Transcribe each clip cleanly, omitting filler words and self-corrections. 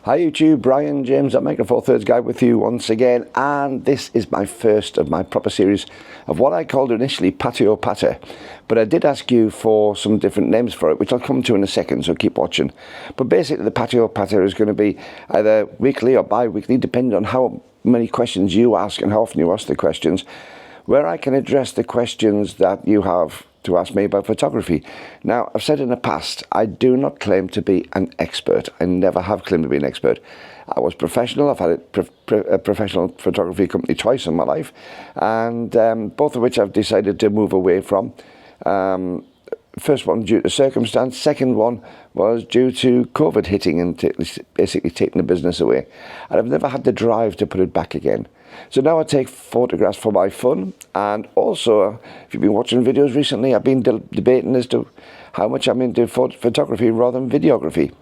Hi YouTube, Brian James at Micro Four Thirds Guide with you once again, and this is my first of my proper series of what I called initially Patio Patter, but I did ask you for some different names for it, which I'll come to in a second, so keep watching. But basically the Patio Patter is going to be either weekly or bi-weekly, depending on how many questions you ask and how often you ask the questions, where I can address the questions that you have to ask me about photography. Now, I've said in the past, I do not claim to be an expert. I never have claimed to be an expert. I was professional. I've had a professional photography company twice in my life, and both of which I've decided to move away from. First one due to circumstance, second one was due to COVID hitting and basically taking the business away. And I've never had the drive to put it back again. So now I take photographs for my fun, and also, if you've been watching videos recently, I've been debating as to how much I'm into photography rather than videography.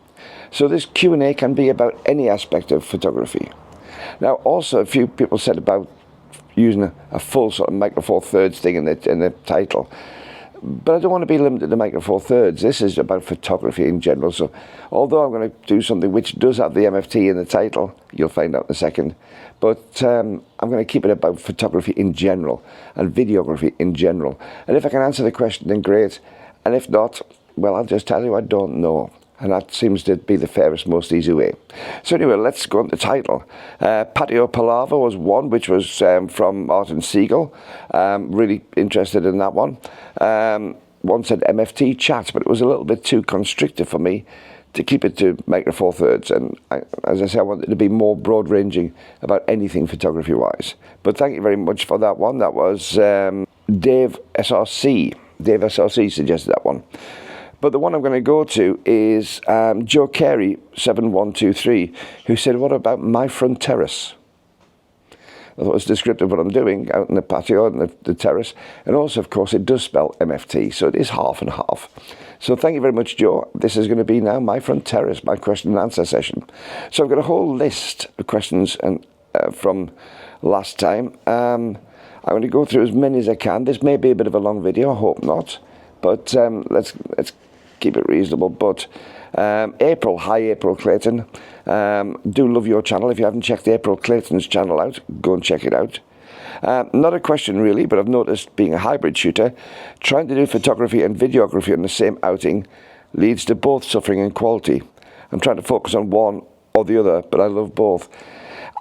So this Q&A can be about any aspect of photography. Now also, a few people said about using a full sort of Micro Four Thirds thing in the title. But I don't want to be limited to Micro Four Thirds. This is about photography in general. So although I'm going to do something which does have the MFT in the title, you'll find out in a second, but I'm going to keep it about photography in general and videography in general. And if I can answer the question, then great. And if not, well, I'll just tell you I don't know. And that seems to be the fairest, most easy way. So anyway, let's go on the title. Patio Palaver was one, which was from Martin Siegel. Really interested in that one. One said MFT chat, but it was a little bit too constrictive for me to keep it to Micro Four Thirds. And as I say, I wanted to be more broad-ranging about anything photography-wise. But thank you very much for that one. That was Dave SRC. Dave SRC suggested that one. But the one I'm going to go to is Joe Carey 7123, who said, what about my front terrace? I thought it was descriptive of what I'm doing out in the patio and the terrace. And also, of course, it does spell MFT, so it is half and half. So thank you very much, Joe. This is going to be now my front terrace, my question and answer session. So I've got a whole list of questions from last time. I'm going to go through as many as I can. This may be a bit of a long video, I hope not. But let's keep it reasonable. But April, hi April Clayton, do love your channel. If you haven't checked April Clayton's channel out, go and check it out. Not a question really, but I've noticed being a hybrid shooter, trying to do photography and videography on the same outing leads to both suffering in quality. I'm trying to focus on one or the other, but I love both.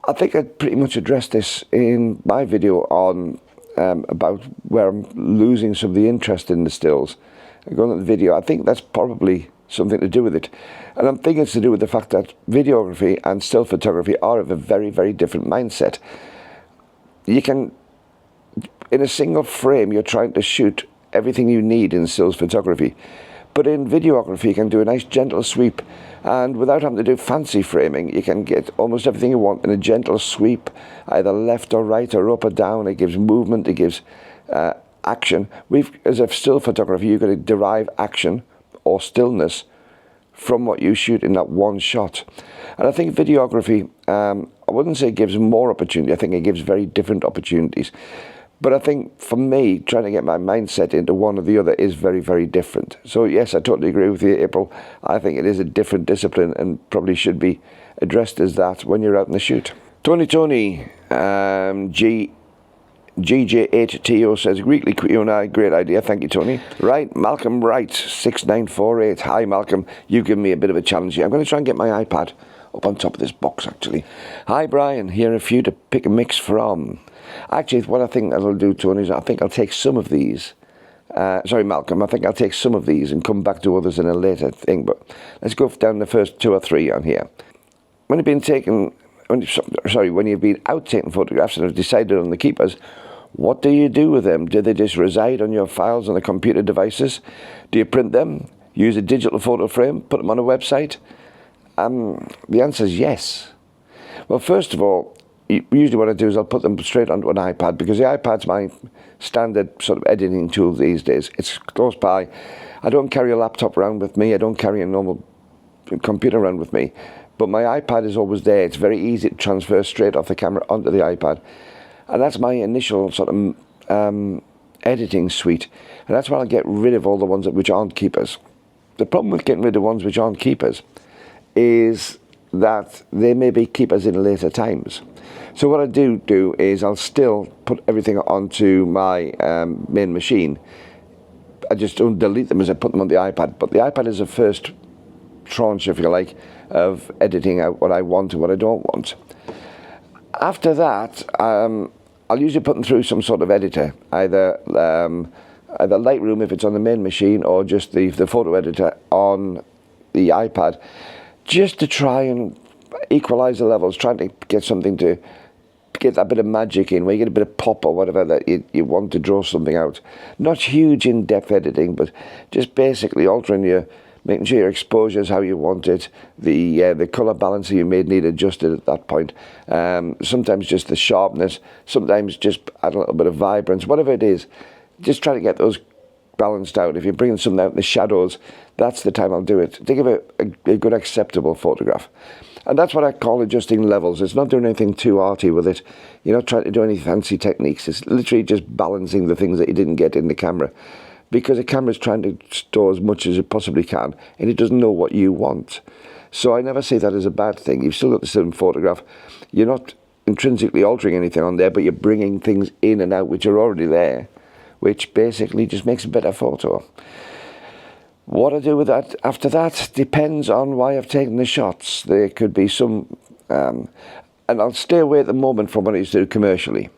I think I pretty much addressed this in my video on about where I'm losing some of the interest in the stills. Going on the video, I think that's probably something to do with it. And I'm thinking it's to do with the fact that videography and still photography are of a very, very different mindset. You can, in a single frame, you're trying to shoot everything you need in stills photography. But in videography, you can do a nice gentle sweep. And without having to do fancy framing, you can get almost everything you want in a gentle sweep, either left or right or up or down. It gives movement, it gives action. As a still photographer, you've got to derive action or stillness from what you shoot in that one shot. And I think videography, I wouldn't say it gives more opportunity, I think it gives very different opportunities. But I think for me, trying to get my mindset into one or the other is very, very different. So yes, I totally agree with you, April. I think it is a different discipline and probably should be addressed as that when you're out in the shoot. Tony, GJ8TO says, weekly Q&A, great idea, thank you, Tony. Right, Malcolm Wright, 6948. Hi, Malcolm, you give me a bit of a challenge here. I'm going to try and get my iPad up on top of this box, actually. Hi, Brian, here are a few to pick a mix from. Actually, what I think I'll do, Tony, is I think I'll take some of these. Sorry, Malcolm, I think I'll take some of these and come back to others in a later thing. But let's go down the first two or three on here. When you've been out taking photographs and have decided on the keepers, what do you do with them? Do they just reside on your files on the computer devices? Do you print them, use a digital photo frame, put them on a website? The answer is yes. Well, first of all, usually what I do is I'll put them straight onto an iPad, because the iPad's my standard sort of editing tool these days. It's close by. I don't carry a laptop around with me. I don't carry a normal computer around with me. But my iPad is always there. It's very easy to transfer straight off the camera onto the iPad. And that's my initial sort of editing suite. And that's where I'll get rid of all the ones which aren't keepers. The problem with getting rid of ones which aren't keepers is that they may be keepers in later times. So what I do is I'll still put everything onto my main machine. I just don't delete them as I put them on the iPad, but the iPad is the first tranche, if you like, of editing out what I want and what I don't want. After that, I'll usually put them through some sort of editor, either Lightroom if it's on the main machine, or just the photo editor on the iPad, just to try and equalize the levels, trying to get something to get that bit of magic in, where you get a bit of pop or whatever that you want to draw something out. Not huge in-depth editing, but just basically altering making sure your exposure is how you want it, the colour balance you may need adjusted at that point. Sometimes just the sharpness, sometimes just add a little bit of vibrance, whatever it is. Just try to get those balanced out. If you're bringing something out in the shadows, that's the time I'll do it, to give it a good acceptable photograph. And that's what I call adjusting levels. It's not doing anything too arty with it. You're not trying to do any fancy techniques. It's literally just balancing the things that you didn't get in the camera. Because the camera's trying to store as much as it possibly can, and it doesn't know what you want. So I never see that as a bad thing. You've still got the same photograph. You're not intrinsically altering anything on there, but you're bringing things in and out which are already there, which basically just makes a better photo. What I do with that after that depends on why I've taken the shots. There could be some, and I'll stay away at the moment from what I used to do commercially,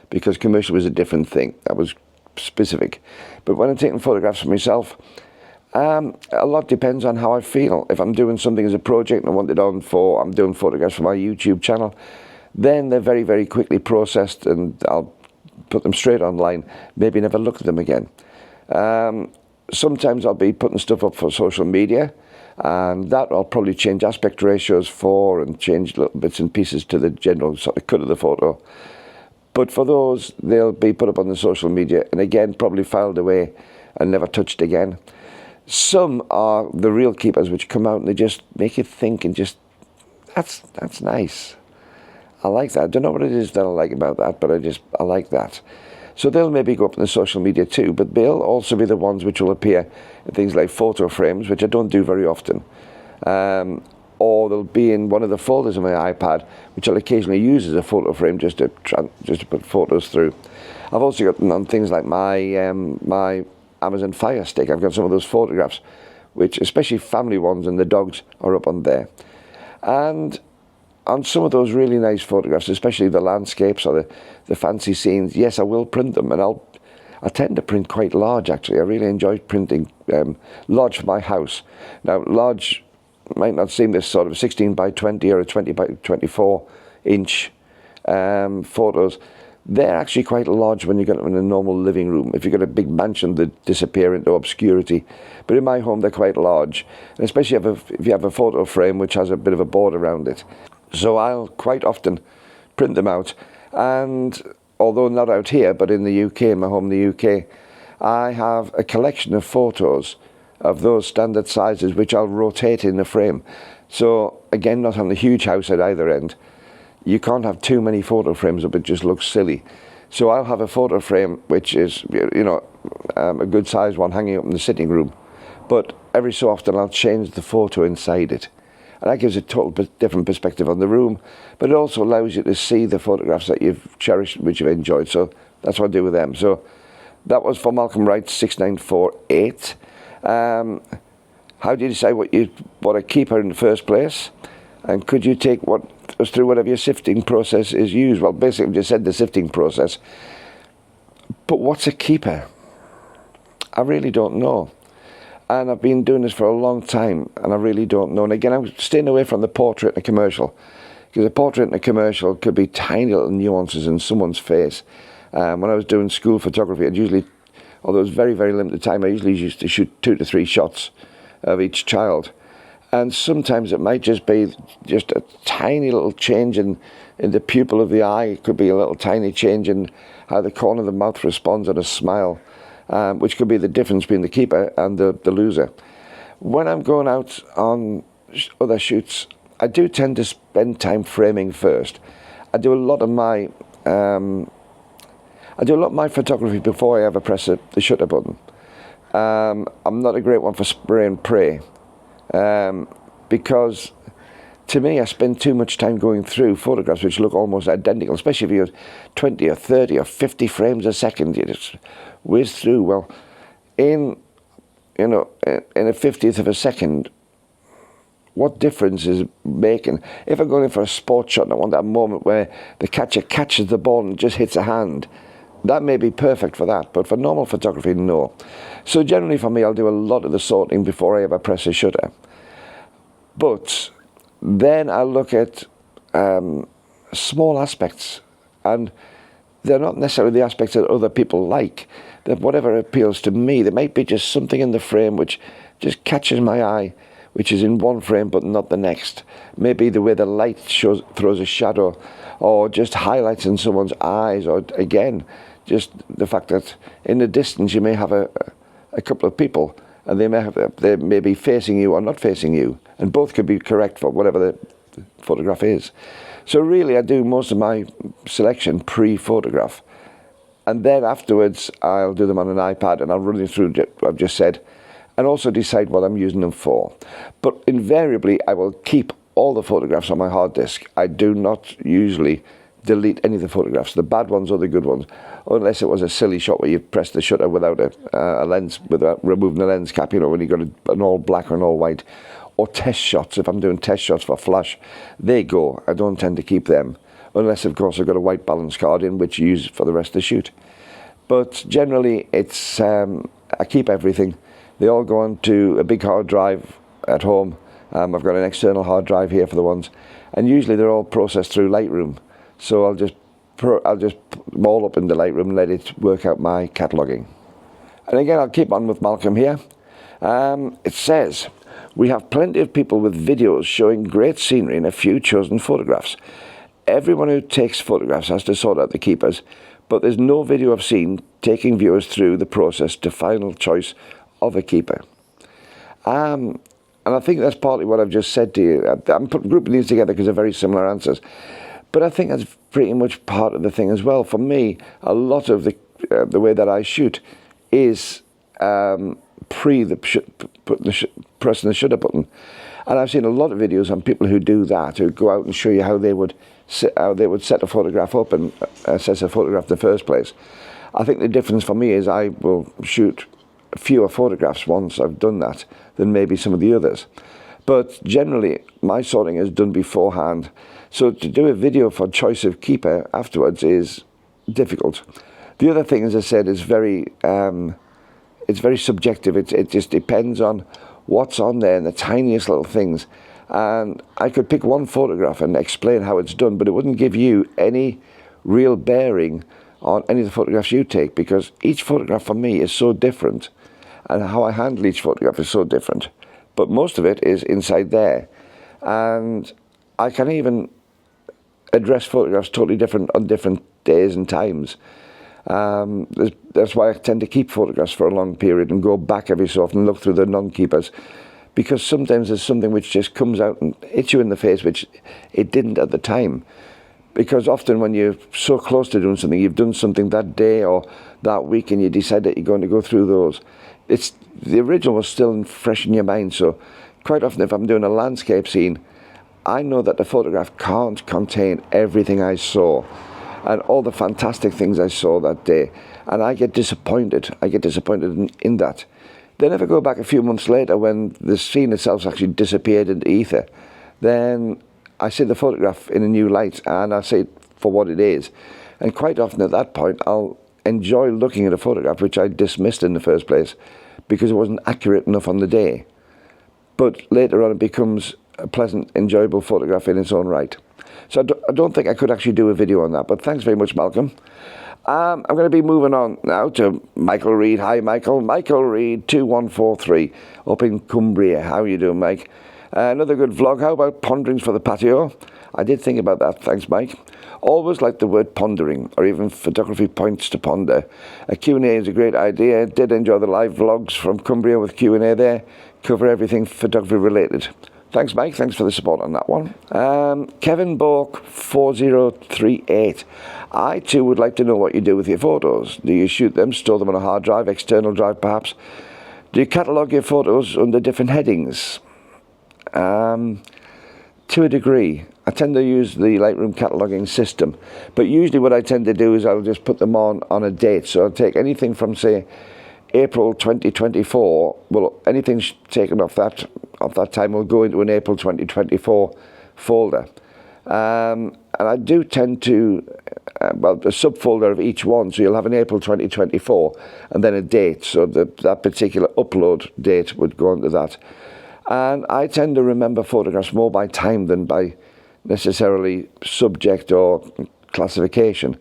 because commercial was a different thing. That was specific. But when I'm taking photographs for myself, a lot depends on how I feel. If I'm doing something as a project and I want it on for, I'm doing photographs for my YouTube channel, then they're very, very quickly processed and I'll put them straight online, maybe never look at them again. Sometimes I'll be putting stuff up for social media, and that I'll probably change aspect ratios for and change little bits and pieces to the general sort of cut of the photo. But for those, they'll be put up on the social media and again probably filed away and never touched again. Some are the real keepers which come out and they just make you think and just, that's nice. I like that. I don't know what it is that I like about that, but I like that. So they'll maybe go up on the social media too, but they'll also be the ones which will appear in things like photo frames, which I don't do very often. Or they'll be in one of the folders of my iPad, which I'll occasionally use as a photo frame just to put photos through. I've also got them on things like my my Amazon Fire Stick. I've got some of those photographs, which especially family ones and the dogs are up on there. And on some of those really nice photographs, especially the landscapes or the fancy scenes, yes, I will print them, and I tend to print quite large, actually. I really enjoy printing large for my house. Now, large might not seem this sort of 16 by 20 or a 20 by 24 inch photos. They're actually quite large when you get them in a normal living room. If you've got a big mansion, they disappear into obscurity. But in my home, they're quite large, and especially if you have a photo frame which has a bit of a board around it. So I'll quite often print them out, and although not out here, but in the UK, in my home in the UK, I have a collection of photos of those standard sizes which I'll rotate in the frame. So again, not on a huge house at either end. You can't have too many photo frames up, it just looks silly. So I'll have a photo frame which is, a good size one hanging up in the sitting room, but every so often I'll change the photo inside it. And that gives a total different perspective on the room, but it also allows you to see the photographs that you've cherished, which you've enjoyed. So that's what I do with them. So that was for Malcolm Wright 6948. How do you decide what a keeper in the first place? And could you take us through whatever your sifting process is used? Well, basically, just said the sifting process. But what's a keeper? I really don't know. And I've been doing this for a long time, and I really don't know. And again, I'm staying away from the portrait and the commercial, because a portrait and a commercial could be tiny little nuances in someone's face. When I was doing school photography, I'd usually, although it was very, very limited time, I usually used to shoot 2 to 3 shots of each child. And sometimes it might just be just a tiny little change in the pupil of the eye. It could be a little tiny change in how the corner of the mouth responds on a smile. Which could be the difference between the keeper and the loser. When I'm going out on other shoots, I do tend to spend time framing first. I do a lot of my photography before I ever press the shutter button. I'm not a great one for spray and pray, because to me, I spend too much time going through photographs which look almost identical, especially if you're 20 or 30 or 50 frames a second. You just whiz through. Well, in a 50th of a second, what difference is it making? If I'm going in for a sport shot and I want that moment where the catcher catches the ball and just hits a hand, that may be perfect for that, but for normal photography, no. So generally for me, I'll do a lot of the sorting before I ever press a shutter. But then I'll look at small aspects, and they're not necessarily the aspects that other people like. That whatever appeals to me, there might be just something in the frame which just catches my eye, which is in one frame but not the next. Maybe the way the light throws a shadow, or just highlights in someone's eyes, or again, just the fact that in the distance you may have a couple of people, and they may be facing you or not facing you, and both could be correct for whatever the photograph is. So really, I do most of my selection pre-photograph, and then afterwards I'll do them on an iPad and I'll run you through what I've just said, and also decide what I'm using them for. But invariably, I will keep all the photographs on my hard disk. I do not usually delete any of the photographs, the bad ones or the good ones, unless it was a silly shot where you pressed the shutter without a lens, without removing the lens cap, when you got an all black or an all white, or test shots. If I'm doing test shots for flash, they go. I don't tend to keep them, unless of course I've got a white balance card in, which you use for the rest of the shoot. But generally, it's I keep everything. They all go onto a big hard drive at home. I've got an external hard drive here for the ones, and usually they're all processed through Lightroom. So I'll just put them all up in the Lightroom and let it work out my cataloguing. And again, I'll keep on with Malcolm here. It says, we have plenty of people with videos showing great scenery in a few chosen photographs. Everyone who takes photographs has to sort out the keepers, but there's no video I've seen taking viewers through the process to final choice of a keeper. And I think that's partly what I've just said to you. I'm grouping these together because they're very similar answers. But I think that's pretty much part of the thing as well. For me, a lot of the way that I shoot is pressing the shutter button. And I've seen a lot of videos on people who do that, who go out and show you how they would set a photograph up and assess a photograph in the first place. I think the difference for me is I will shoot fewer photographs once I've done that than maybe some of the others. But generally, my sorting is done beforehand. So to do a video for choice of keeper afterwards is difficult. The other thing, as I said, is it's very subjective. It just depends on what's on there and the tiniest little things. And I could pick one photograph and explain how it's done, but it wouldn't give you any real bearing on any of the photographs you take, because each photograph for me is so different, and how I handle each photograph is so different. But most of it is inside there. And I can even address photographs totally different on different days and times. That's why I tend to keep photographs for a long period and go back every so often and look through the non-keepers, because sometimes there's something which just comes out and hits you in the face which it didn't at the time. Because often when you're so close to doing something, you've done something that day or that week, and you decide that you're going to go through those, the original was still fresh in your mind. So quite often if I'm doing a landscape scene, I know that the photograph can't contain everything I saw and all the fantastic things I saw that day, and I get disappointed. In that. Then if I go back a few months later, when the scene itself actually disappeared into ether, then I see the photograph in a new light and I see it for what it is. And quite often at that point, I'll enjoy looking at a photograph which I dismissed in the first place because it wasn't accurate enough on the day. But later on it becomes a pleasant, enjoyable photograph in its own right. So I don't think I could actually do a video on that, but thanks very much, Malcolm. I'm going to be moving on now to Michael Reed. Hi, Michael. Michael Reed, 2143, up in Cumbria. How are you doing, Mike? Another good vlog. How about ponderings for the patio? I did think about that. Thanks, Mike. Always like the word pondering, or even photography points to ponder. A Q&A is a great idea. Did enjoy the live vlogs from Cumbria with Q&A there. Cover everything photography related. Thanks, Mike. Thanks for the support on that one. Kevin Bork 4038. I too would like to know what you do with your photos. Do you shoot them, store them on a hard drive, external drive perhaps? Do you catalogue your photos under different headings? to a degree. I tend to use the Lightroom cataloging system, but usually what I tend to do is I'll just put them on a date. So I'll take anything from, say, April 2024. Well, anything taken off that time will go into an April 2024 folder. And I do tend to, well, a subfolder of each one. So you'll have an April 2024 and then a date. So that particular upload date would go into that. And I tend to remember photographs more by time than by necessarily subject or classification.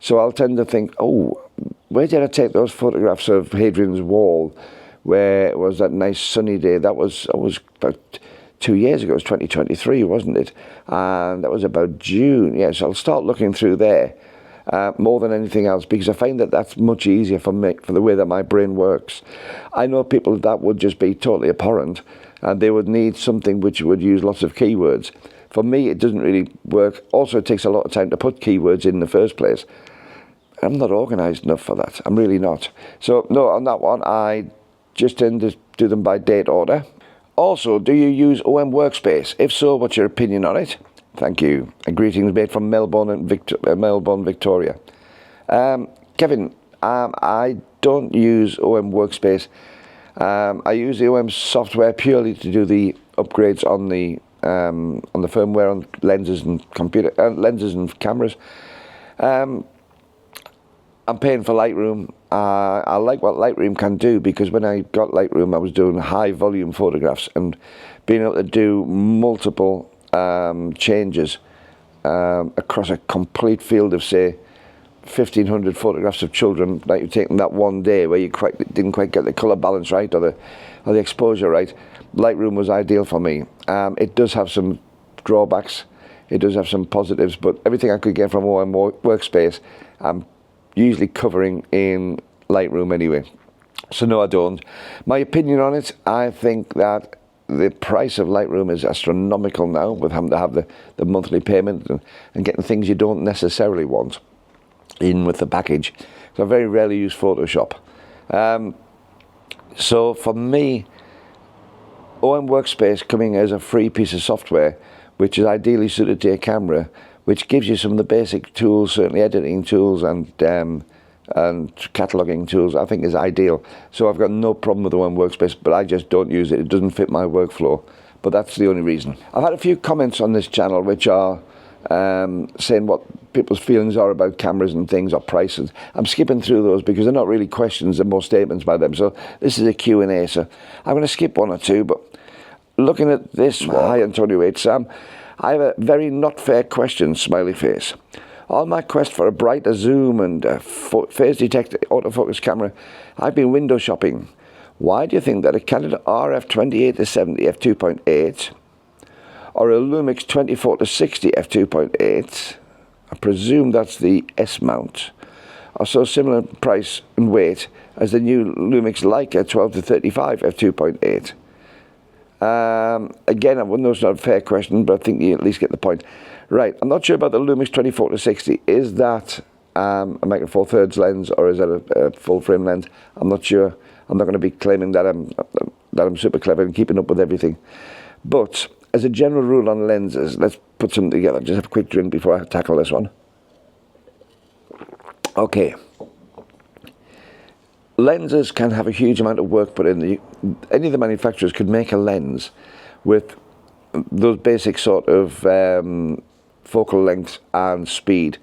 So I'll tend to think, oh, where did I take those photographs of Hadrian's Wall, where it was that nice sunny day? That was about 2 years ago. It was 2023, wasn't it? And that was about June. Yes, I'll start looking through there more than anything else, because I find that that's much easier for me, for the way that my brain works. I know people that would just be totally abhorrent, and they would need something which would use lots of keywords. For me, it doesn't really work. Also, it takes a lot of time to put keywords in the first place. I'm not organised enough for that. I'm really not. So, no, on that one, I just tend to do them by date order. Also, do you use OM Workspace? If so, what's your opinion on it? Thank you. And greetings made from Melbourne, Victoria. Kevin, I don't use OM Workspace. I use the OM software purely to do the upgrades on the firmware, on lenses and lenses and cameras. I'm paying for Lightroom. I like what Lightroom can do, because when I got Lightroom, I was doing high volume photographs, and being able to do multiple changes across a complete field of, say, 1,500 photographs of children that you've taken that one day, where you didn't quite get the colour balance right or the exposure right. Lightroom was ideal for me. It does have some drawbacks, it does have some positives, but everything I could get from OM Workspace, I'm usually covering in Lightroom anyway. So no, I don't. My opinion on it, I think that the price of Lightroom is astronomical now, with having to have the monthly payment and getting things you don't necessarily want in with the package. So I very rarely use Photoshop. So for me, OM Workspace coming as a free piece of software, which is ideally suited to your camera, which gives you some of the basic tools, certainly editing tools and cataloging tools, I think is ideal. So I've got no problem with OM Workspace, but I just don't use it. It doesn't fit my workflow. But that's the only reason. I've had a few comments on this channel which are saying what people's feelings are about cameras and things, or prices. I'm skipping through those because they're not really questions, they're more statements by them. So this is a Q&A, so I'm going to skip one or two. But looking at this one, hi Antonio H. Sam, I have a very not fair question, smiley face. On my quest for a brighter zoom and phase detector autofocus camera, I've been window shopping. Why do you think that a Canon RF28 to 70 f2.8 or a Lumix 24 to 60 f2.8, I presume that's the S mount, are so similar in price and weight as the new Lumix Leica 12 to 35 f2.8? Again, I wouldn't know, it's not a fair question, but I think you at least get the point. Right, I'm not sure about the Lumix 24 to 60. Is that a micro four thirds lens, or is that a full frame lens? I'm not sure. I'm not going to be claiming that I'm super clever and keeping up with everything. But as a general rule on lenses, let's put something together. Just have a quick drink before I tackle this one. Okay. Lenses can have a huge amount of work put in. Any of the manufacturers could make a lens with those basic sort of focal length and speed,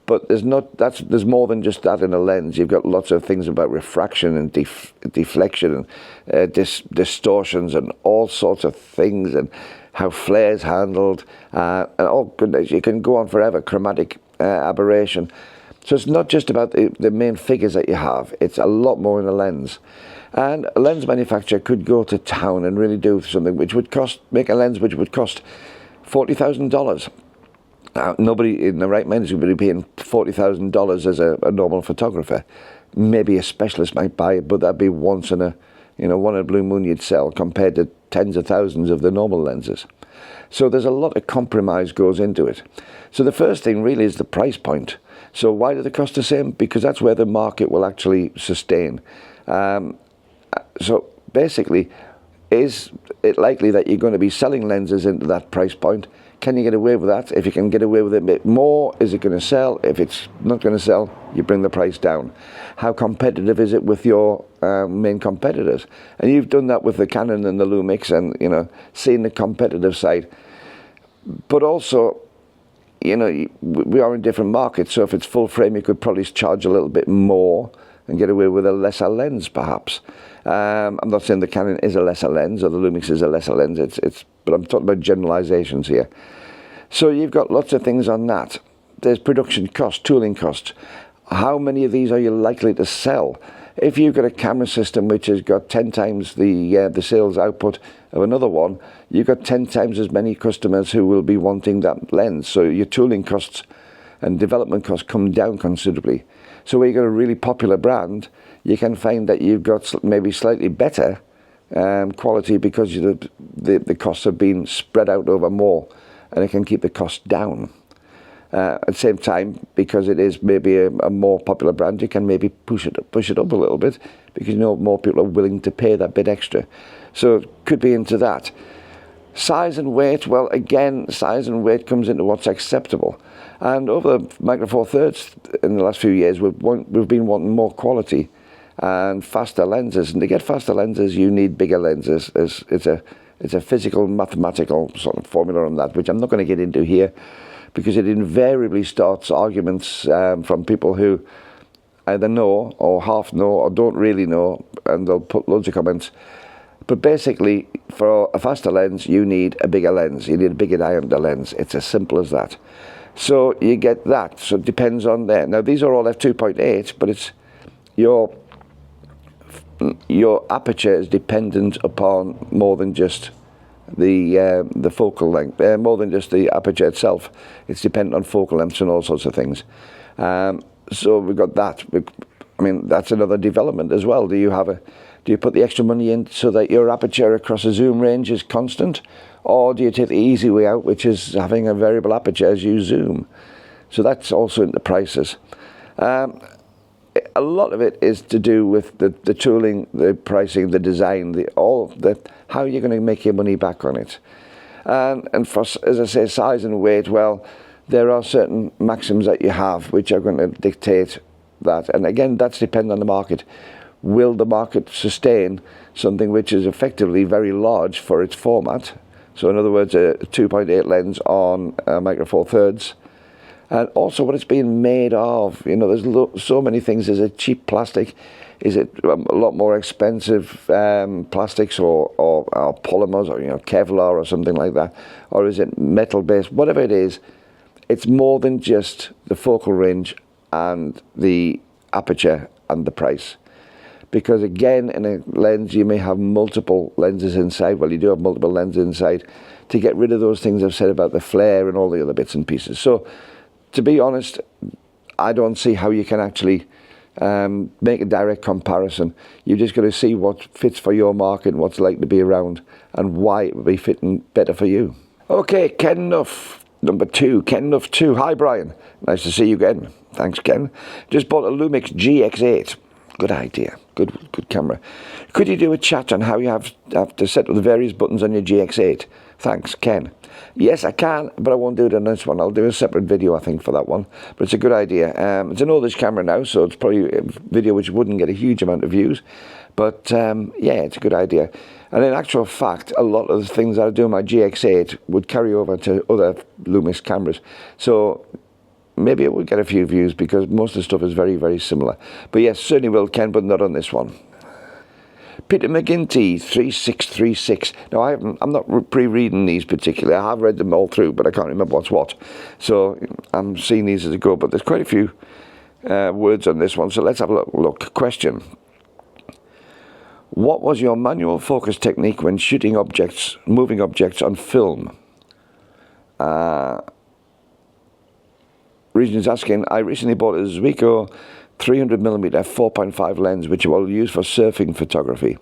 but there's more than just that in a lens. You've got lots of things about refraction and deflection and distortions and all sorts of things, and how flare's handled, and oh goodness, you can go on forever. Chromatic aberration. So it's not just about the main figures that you have, it's a lot more in a lens. And a lens manufacturer could go to town and really do something which would make a lens which would cost $40,000. Now, nobody in the right mind is going to be paying $40,000 as a normal photographer. Maybe a specialist might buy it, but that'd be once in a blue moon you'd sell, compared to tens of thousands of the normal lenses. So there's a lot of compromise goes into it. So the first thing really is the price point. So why do they cost the same? Because that's where the market will actually sustain. So basically, is it likely that you're going to be selling lenses into that price point? Can you get away with that? If you can get away with it a bit more, is it going to sell? If it's not going to sell, you bring the price down. How competitive is it with your main competitors? And you've done that with the Canon and the Lumix, and you know, seeing the competitive side. But also, you know, we are in different markets, so if it's full frame, you could probably charge a little bit more and get away with a lesser lens, perhaps. I'm not saying the Canon is a lesser lens or the Lumix is a lesser lens, but I'm talking about generalizations here. So you've got lots of things on that. There's production cost, tooling cost. How many of these are you likely to sell? If you've got a camera system which has got 10 times the sales output of another one, you've got 10 times as many customers who will be wanting that lens. So your tooling costs and development costs come down considerably. So where you've got a really popular brand, you can find that you've got maybe slightly better quality because the costs have been spread out over more, and it can keep the cost down. At the same time, because it is maybe a more popular brand, you can maybe push it up a little bit, because you know more people are willing to pay that bit extra. So it could be into that. Size and weight, well, again, size and weight comes into what's acceptable. And over the Micro Four Thirds in the last few years, we've been wanting more quality and faster lenses. And to get faster lenses, you need bigger lenses. It's a physical, mathematical sort of formula on that, which I'm not going to get into here, because it invariably starts arguments from people who either know or half know or don't really know, and they'll put loads of comments. But basically, for a faster lens, you need a bigger lens. You need a bigger diameter lens. It's as simple as that. So you get that. So it depends on there. Now, these are all f2.8, but it's your aperture is dependent upon more than just the focal length, more than just the aperture itself. It's dependent on focal lengths and all sorts of things. So we've got that. I mean, that's another development as well. Do you put the extra money in so that your aperture across a zoom range is constant, or do you take the easy way out, which is having a variable aperture as you zoom? So that's also in the prices. A lot of it is to do with the tooling, the pricing, the design, how you're going to make your money back on it. And for, as I say, size and weight, well, there are certain maxims that you have which are going to dictate that. And again, that's dependent on the market. Will the market sustain something which is effectively very large for its format? So in other words, a 2.8 lens on a Micro Four Thirds. And also what it's being made of. You know, there's so many things. Is it cheap plastic? Is it a lot more expensive plastics or polymers, or, you know, Kevlar or something like that? Or is it metal based? Whatever it is, it's more than just the focal range and the aperture and the price. Because again, in a lens, you may have multiple lenses inside. Well, you do have multiple lenses inside to get rid of those things I've said about the flare and all the other bits and pieces. So, to be honest, I don't see how you can actually make a direct comparison. You just got to see what fits for your market, what's likely to be around, and why it would be fitting better for you. Okay, Ken Nuff, number 2. Ken Nuff 2. Hi, Brian. Nice to see you again. Thanks, Ken. Just bought a Lumix GX8. Good idea. Good camera. Could you do a chat on how you have to set up the various buttons on your GX8? Thanks, Ken. Yes, I can, but I won't do it on this one. I'll do a separate video, I think, for that one. But it's a good idea. It's an oldish camera now, so it's probably a video which wouldn't get a huge amount of views. But, yeah, it's a good idea. And in actual fact, a lot of the things that I do on my GX8 would carry over to other Lumix cameras. So maybe it would get a few views, because most of the stuff is very, very similar. But yes, certainly will, Ken, but not on this one. Peter McGinty 3636. Now, I'm not pre-reading these particularly. I have read them all through, but I can't remember what's what. So I'm seeing these as I go. But there's quite a few words on this one. So let's have a look. Question: what was your manual focus technique when shooting objects, moving objects on film? Reason is asking, I recently bought a Zuiko 300mm 4.5 lens, which I will use for surfing photography.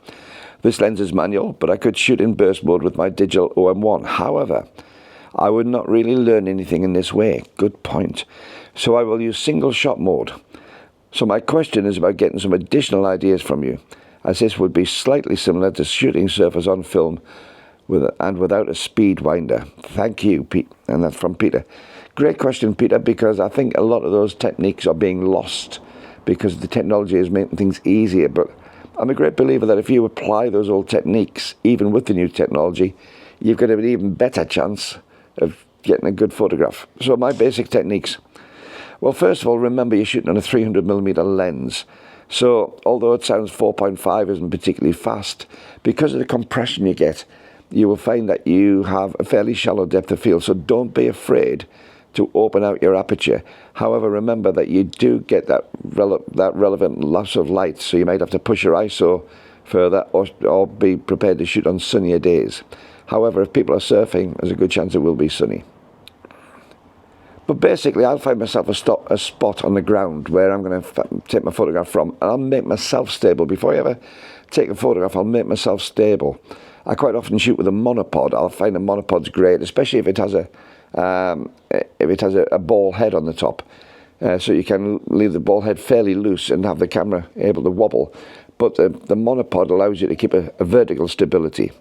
This lens is manual, but I could shoot in burst mode with my digital OM1. However, I would not really learn anything in this way. Good point. So I will use single shot mode. So my question is about getting some additional ideas from you. as this would be slightly similar to shooting surfers on film and without a speed winder. Thank you, Pete. And that's from Peter. Great question, Peter, because I think a lot of those techniques are being lost because the technology is making things easier. But I'm a great believer that if you apply those old techniques, even with the new technology, you've got an even better chance of getting a good photograph. So my basic techniques. Well, first of all, remember you're shooting on a 300mm lens. So although it sounds 4.5 isn't particularly fast, because of the compression you get, you will find that you have a fairly shallow depth of field. So don't be afraid to open out your aperture. However, remember that you do get that relevant loss of light, so you might have to push your ISO further or be prepared to shoot on sunnier days. However, if people are surfing, there's a good chance it will be sunny. But basically, I'll find myself a spot on the ground where I'm going to take my photograph from, and I'll make myself stable. Before I ever take a photograph, I'll make myself stable. I quite often shoot with a monopod. I'll find a monopod's great, especially if it has a ball head on the top. So you can leave the ball head fairly loose and have the camera able to wobble. But the monopod allows you to keep a vertical stability.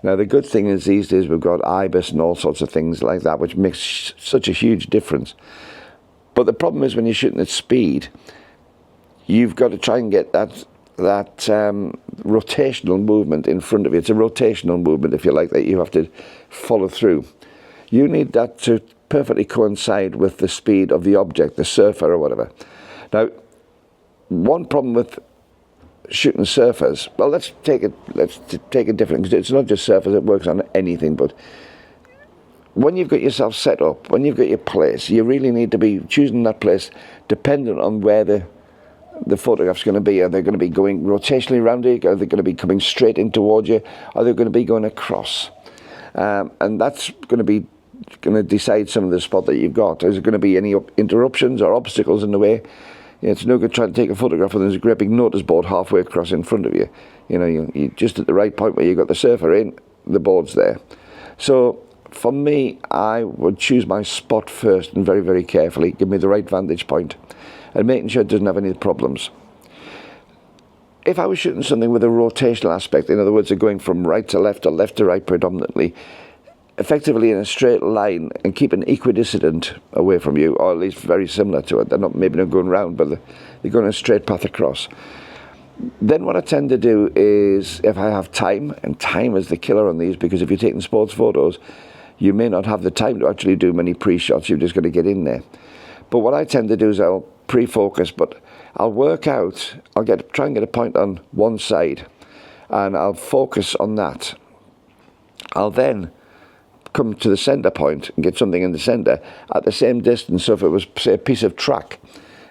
Now, the good thing is these days we've got IBIS and all sorts of things like that, which makes such a huge difference. But the problem is when you're shooting at speed, you've got to try and get that rotational movement in front of you. It's a rotational movement, if you like, that you have to follow through. You need that to perfectly coincide with the speed of the object, the surfer or whatever. Now, one problem with shooting surfers, well, let's take it different, because it's not just surfers, it works on anything. But when you've got yourself set up, when you've got your place, you really need to be choosing that place dependent on where the photograph's going to be. Are they going to be going rotationally around you? Are they going to be coming straight in towards you? Are they going to be going across? And that's going to decide some of the spot that you've got. Is there going to be any interruptions or obstacles in the way? It's no good trying to take a photograph and there's a great big notice board halfway across in front of you. You know, you're just at the right point where you've got the surfer in, the board's there. So for me, I would choose my spot first and very, very carefully, give me the right vantage point, and making sure it doesn't have any problems. If I was shooting something with a rotational aspect, in other words, going from right to left or left to right predominantly, effectively in a straight line and keeping equidistant away from you, or at least very similar to it. They're not going round, but they're going a straight path across. Then what I tend to do is, if I have time, and time is the killer on these, because if you're taking sports photos, you may not have the time to actually do many pre-shots. You've just got to get in there. But what I tend to do is I'll pre-focus, but I'll work out, try and get a point on one side, and I'll focus on that. I'll then come to the center point and get something in the center at the same distance. So if it was, say, a piece of track,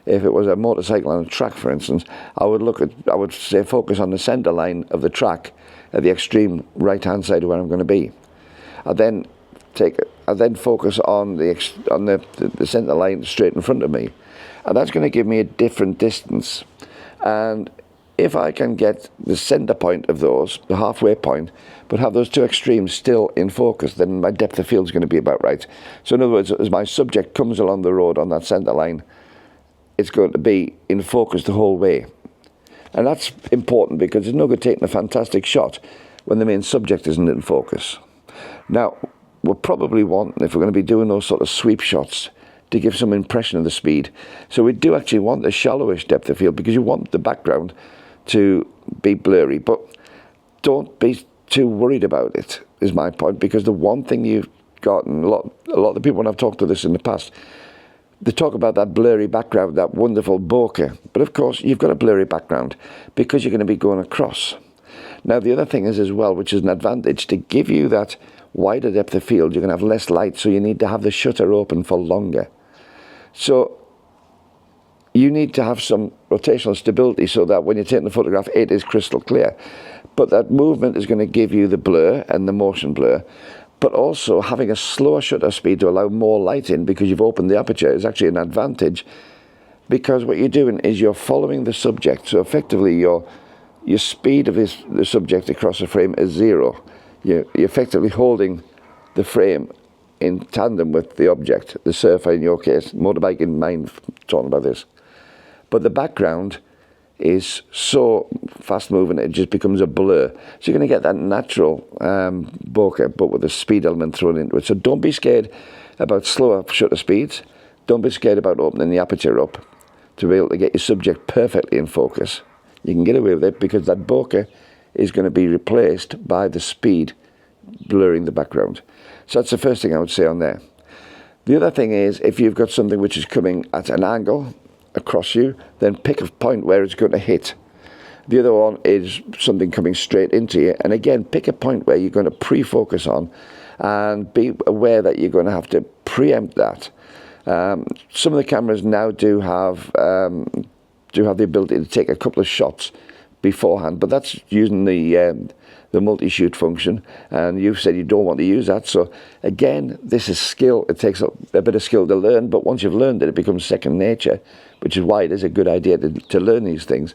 if it was a motorcycle on a track, for instance, I would say focus on the center line of the track at the extreme right-hand side of where I'm going to be. I then focus on the center line straight in front of me, and that's going to give me a different distance. And if I can get the center point of those, the halfway point, but have those two extremes still in focus, then my depth of field is going to be about right. So in other words, as my subject comes along the road on that center line, it's going to be in focus the whole way. And that's important, because it's no good taking a fantastic shot when the main subject isn't in focus. Now, we'll probably want, if we're going to be doing those sort of sweep shots, to give some impression of the speed. So we do actually want a shallowish depth of field, because you want the background to be blurry. But don't be too worried about it, is my point, because the one thing you've got, and a lot of the people when I've talked to this in the past, they talk about that blurry background, that wonderful bokeh. But of course, you've got a blurry background because you're going to be going across. Now, the other thing is as well, which is an advantage, to give you that wider depth of field, you're going to have less light, so you need to have the shutter open for longer. So you need to have some rotational stability so that when you're taking the photograph, it is crystal clear. But that movement is going to give you the blur and the motion blur. But also having a slower shutter speed to allow more light in, because you've opened the aperture, is actually an advantage, because what you're doing is you're following the subject. So effectively your speed of the subject across the frame is zero. You're effectively holding the frame in tandem with the object, the surfer in your case, motorbike in mind, talking about this. But the background is so fast moving it just becomes a blur. So you're going to get that natural bokeh, but with a speed element thrown into it. So don't be scared about slower shutter speeds. Don't be scared about opening the aperture up to be able to get your subject perfectly in focus. You can get away with it because that bokeh is going to be replaced by the speed blurring the background. So that's the first thing I would say on there. The other thing is, if you've got something which is coming at an angle across you, then pick a point where it's going to hit. The other one is something coming straight into you, and again, pick a point where you're going to pre-focus on and be aware that you're going to have to preempt that. Some of the cameras now do have the ability to take a couple of shots beforehand, but that's using the multi-shoot function, and you've said you don't want to use that. So again, this is skill. It takes a bit of skill to learn, but once you've learned it, it becomes second nature, which is why it is a good idea to learn these things.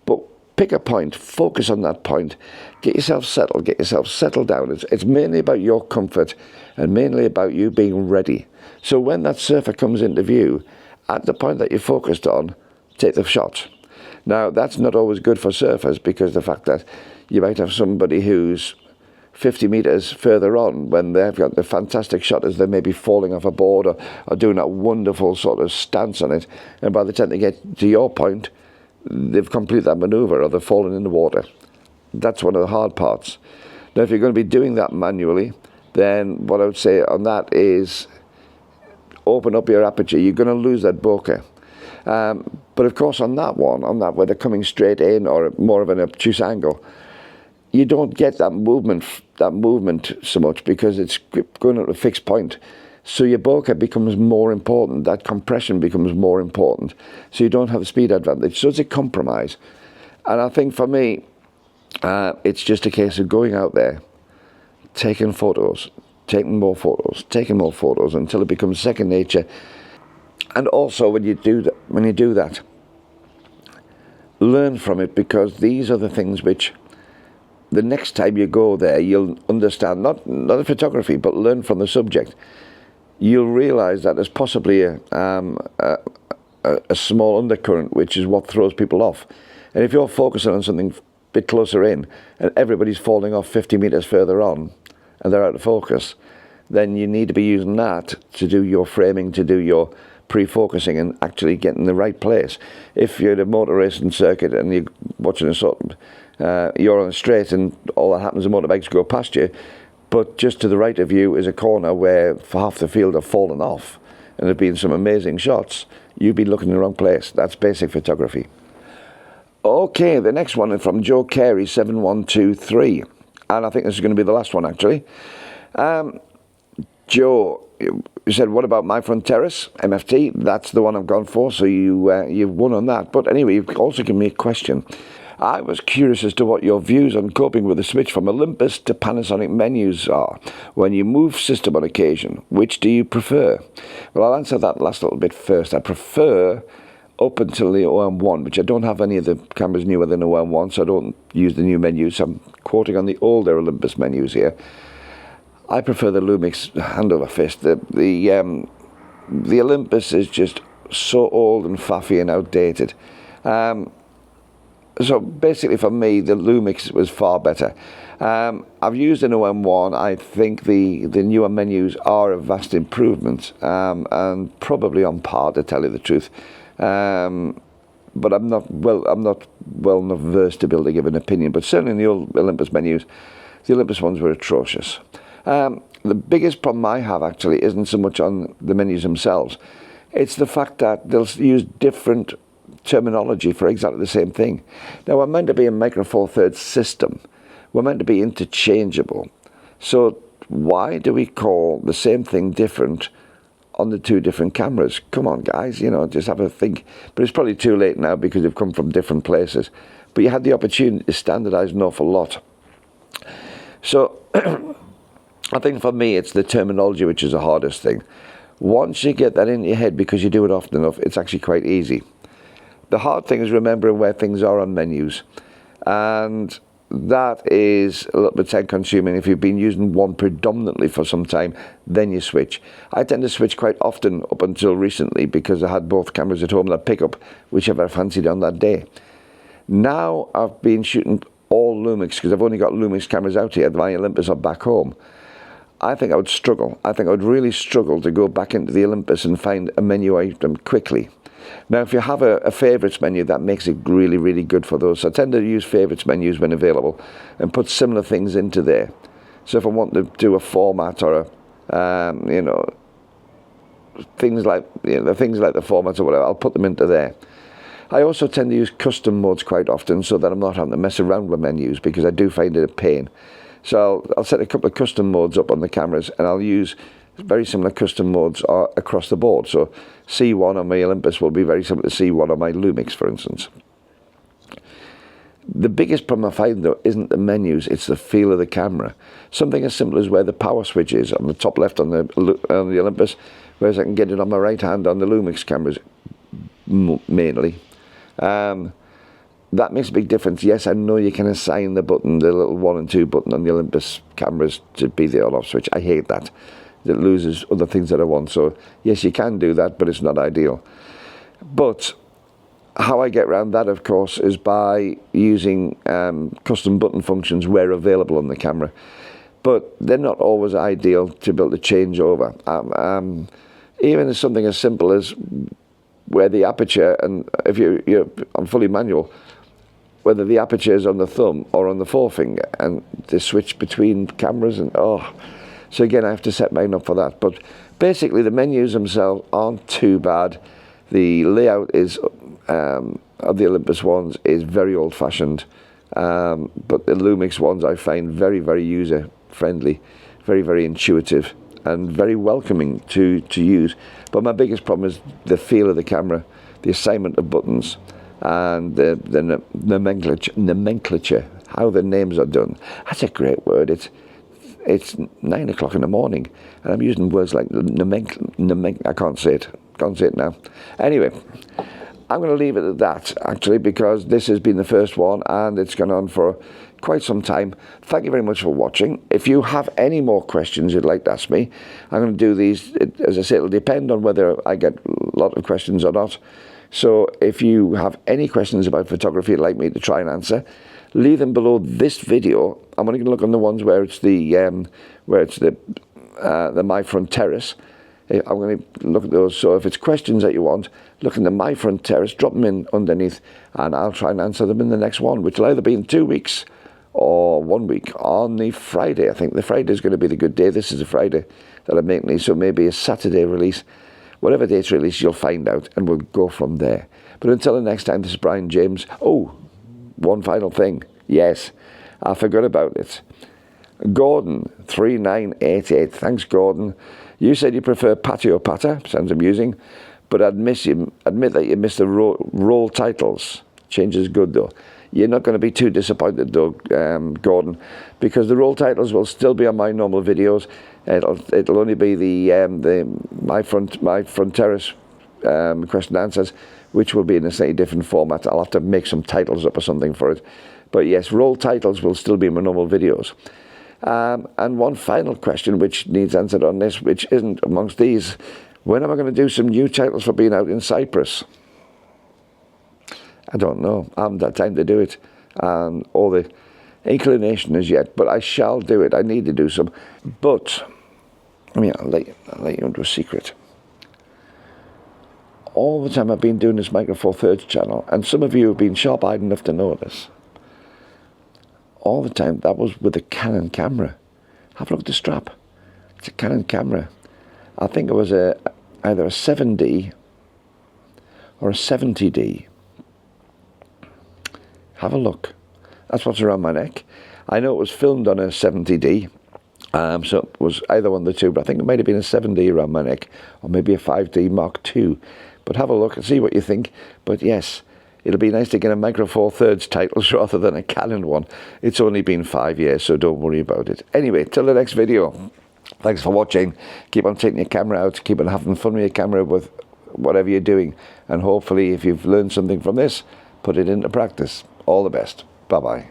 But pick a point, focus on that point, get yourself settled down. It's mainly about your comfort and mainly about you being ready. So when that surfer comes into view, at the point that you're focused on, take the shot. Now, that's not always good for surfers, because the fact that you might have somebody who's 50 metres further on, when they've got the fantastic shot as they may be falling off a board or doing that wonderful sort of stance on it, and by the time they get to your point, they've completed that manoeuvre or they've fallen in the water. That's one of the hard parts. Now, if you're going to be doing that manually, then what I would say on that is open up your aperture. You're going to lose that bokeh. But of course, on that where they're coming straight in or more of an obtuse angle, you don't get that movement so much because it's going at a fixed point. So your bokeh becomes more important. That compression becomes more important. So you don't have a speed advantage. So it's a compromise. And I think for me, it's just a case of going out there, taking photos, taking more photos until it becomes second nature. And also, when you do that, learn from it, because these are the things which, the next time you go there, you'll understand, not the photography, but learn from the subject. You'll realise that there's possibly a small undercurrent, which is what throws people off. And if you're focusing on something a bit closer in, and everybody's falling off 50 metres further on, and they're out of focus, then you need to be using that to do your framing, to do your pre-focusing and actually getting in the right place. If you're at a motor racing circuit and you're watching a sort of, you're on a straight and all that happens, the motorbikes go past you, but just to the right of you is a corner where half the field have fallen off and there have been some amazing shots, you've been looking in the wrong place. That's basic photography. Okay, the next one is from Joe Carey 7123, and I think this is going to be the last one actually. Joe, you said, what about my front Terrace MFT? That's the one I've gone for, so you've won on that. But anyway, you've also given me a question. I was curious as to what your views on coping with the switch from Olympus to Panasonic menus are. When you move system on occasion, which do you prefer? Well, I'll answer that last little bit first. I prefer up until the OM1, which I don't have any of the cameras newer than OM1, so I don't use the new menus. I'm quoting on the older Olympus menus here. I prefer the Lumix hand over fist. The Olympus is just so old and faffy and outdated. So basically for me, the Lumix was far better. I've used an OM1. I think the newer menus are a vast improvement and probably on par, to tell you the truth. But I'm not well enough versed to be able to give an opinion. But certainly in the old Olympus menus, the Olympus ones were atrocious. The biggest problem I have actually isn't so much on the menus themselves. It's the fact that they'll use different terminology for exactly the same thing. Now, we're meant to be a Micro Four Thirds system. We're meant to be interchangeable. So why do we call the same thing different on the two different cameras? Come on, guys, just have a think. But it's probably too late now because they've come from different places. But you had the opportunity to standardise an awful lot. So I think for me, it's the terminology which is the hardest thing. Once you get that in your head, because you do it often enough, it's actually quite easy. The hard thing is remembering where things are on menus. And that is a little bit time consuming. If you've been using one predominantly for some time, then you switch. I tend to switch quite often up until recently because I had both cameras at home that pick up whichever I fancied on that day. Now I've been shooting all Lumix, because I've only got Lumix cameras out here. My Olympus are back home. I think I would struggle. I think I would really struggle to go back into the Olympus and find a menu item quickly. Now, if you have a favourites menu, that makes it really, really good for those. So I tend to use favourites menus when available and put similar things into there. So if I want to do a format or you know, things like the formats or whatever, I'll put them into there. I also tend to use custom modes quite often, so that I'm not having to mess around with menus, because I do find it a pain. So I'll set a couple of custom modes up on the cameras, and I'll use very similar custom modes across the board. So C1 on my Olympus will be very similar to C1 on my Lumix, for instance. The biggest problem I find, though, isn't the menus, it's the feel of the camera. Something as simple as where the power switch is on the top left on the Olympus, whereas I can get it on my right hand on the Lumix cameras mainly. That makes a big difference. Yes, I know you can assign the button, the little 1 and 2 button on the Olympus cameras to be the on-off switch. I hate that. It loses other things that I want. So yes, you can do that, but it's not ideal. But how I get around that, of course, is by using custom button functions where available on the camera. But they're not always ideal to be able to change over. Even something as simple as where the aperture, and if you're on fully manual, whether the aperture is on the thumb or on the forefinger, and the switch between cameras, and so again, I have to set mine up for that. But basically, the menus themselves aren't too bad. The layout is of the Olympus ones is very old-fashioned, but the Lumix ones I find very, very user-friendly, very, very intuitive, and very welcoming to use. But my biggest problem is the feel of the camera, the assignment of buttons, and the nomenclature, how the names are done. That's a great word. It's 9 o'clock in the morning, and I'm using words like I can't say it now. Anyway, I'm going to leave it at that, actually, because this has been the first one, and it's gone on for quite some time. Thank you very much for watching. If you have any more questions you'd like to ask me, I'm going to do these. As I say, it'll depend on whether I get a lot of questions or not. So if you have any questions about photography you'd like me to try and answer, leave them below this video. I'm only going to look on the ones where it's the My Front Terrace. I'm going to look at those. So if it's questions that you want, look in the My Front Terrace, drop them in underneath, and I'll try and answer them in the next one, which will either be in 2 weeks or 1 week on the Friday. I think the Friday is going to be the good day. This is a Friday that I'm making these, so maybe a Saturday release. Whatever date's release, you'll find out, and we'll go from there. But until the next time, this is Brian James. Oh, one final thing. Yes, I forgot about it. Gordon 3988. Thanks, Gordon. You said you prefer patio patter. Sounds amusing. But admit that you missed the roll titles. Change is good, though. You're not going to be too disappointed, though, Gordon, because the roll titles will still be on my normal videos. It'll only be the My Front Terrace question and answers, which will be in a slightly different format. I'll have to make some titles up or something for it. But yes, roll titles will still be in my normal videos. And one final question which needs answered on this, which isn't amongst these. When am I going to do some new titles for being out in Cyprus? I don't know. I haven't had time to do it. Or the inclination as yet. But I shall do it. I need to do some. But, I mean, I'll let you into a secret. All the time I've been doing this Micro Four Thirds channel, and some of you have been sharp-eyed enough to know this, all the time that was with a Canon camera. Have a look at the strap. It's a Canon camera. I think it was either a 7D or a 70D. Have a look. That's what's around my neck. I know it was filmed on a 70D, so it was either one of the two, but I think it might have been a 7D around my neck, or maybe a 5D Mark II. But have a look and see what you think. But yes, it'll be nice to get a Micro Four Thirds title rather than a Canon one. It's only been 5 years, so don't worry about it. Anyway, till the next video. Thanks for watching. Keep on taking your camera out. Keep on having fun with your camera with whatever you're doing. And hopefully, if you've learned something from this, put it into practice. All the best. Bye-bye.